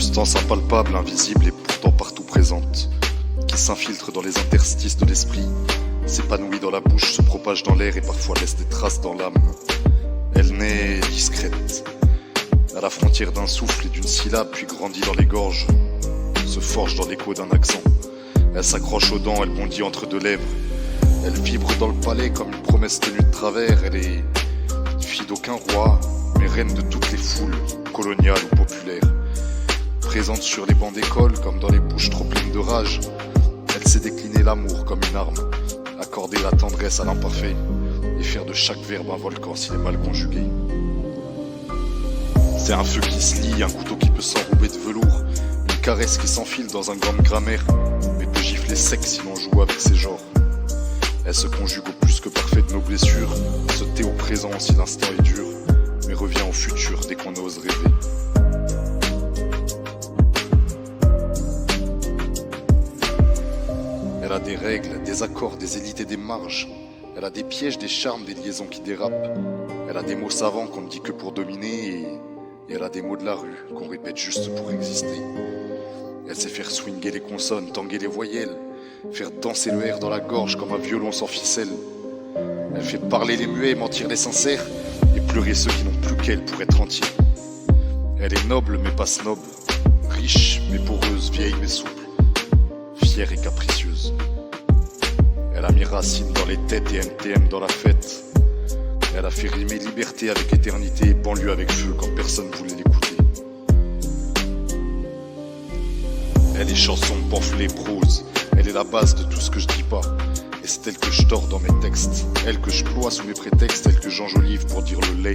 Substance impalpable, invisible et pourtant partout présente, qui s'infiltre dans les interstices de l'esprit, s'épanouit dans la bouche, se propage dans l'air et parfois laisse des traces dans l'âme. Elle naît discrète, à la frontière d'un souffle et d'une syllabe, puis grandit dans les gorges, se forge dans l'écho d'un accent. Elle s'accroche aux dents, elle bondit entre deux lèvres. Elle vibre dans le palais comme une promesse tenue de travers. Elle est fille d'aucun roi, mais reine de toutes les foules, coloniales ou populaires. Présente sur les bancs d'école comme dans les bouches trop pleines de rage. Elle sait décliner l'amour comme une arme, accorder la tendresse à l'imparfait et faire de chaque verbe un volcan s'il est mal conjugué. C'est un feu qui se lie, un couteau qui peut s'enrouber de velours, une caresse qui s'enfile dans un gramme grammaire, mais peut gifler sec si l'on joue avec ses genres. Elle se conjugue au plus que parfait de nos blessures, se tait au présent si l'instant est dur, mais revient au futur dès qu'on ose rêver. Elle a des règles, des accords, des élites et des marges. Elle a des pièges, des charmes, des liaisons qui dérapent. Elle a des mots savants qu'on ne dit que pour dominer et elle a des mots de la rue qu'on répète juste pour exister. Elle sait faire swinger les consonnes, tanguer les voyelles, faire danser le R dans la gorge comme un violon sans ficelle. Elle fait parler les muets, mentir les sincères et pleurer ceux qui n'ont plus qu'elle pour être entiers. Elle est noble mais pas snob, riche mais poreuse, vieille mais souple, fière et capricieuse. Elle a mis racine dans les têtes et NTM dans la fête. Elle a fait rimer liberté avec éternité et banlieue avec feu quand personne voulait l'écouter. Elle est chanson, pamphlet, prose. Elle est la base de tout ce que je dis pas. Et c'est elle que je tords dans mes textes. Elle que je ploie sous mes prétextes. Elle que j'enjolive pour dire le lait.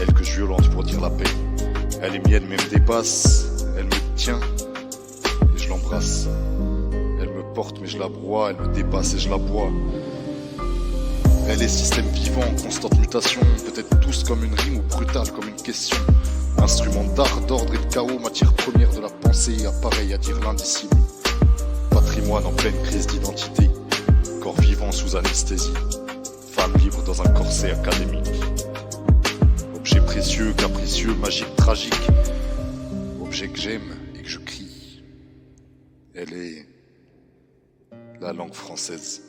Elle que je violente pour dire la paix. Elle est mienne mais me dépasse. Elle me tient et je l'embrasse. Elle me porte mais je la broie. Elle me dépasse et je la bois. Elle est système vivant en constante mutation. Peut-être tous comme une rime ou brutale comme une question. Instrument d'art, d'ordre et de chaos, matière première de la pensée, appareil à dire l'indicible. Patrimoine en pleine crise d'identité, corps vivant sous anesthésie, femme libre dans un corset académique. Objet précieux, capricieux, magique, tragique, objet que j'aime et que je crie. Elle est la langue française.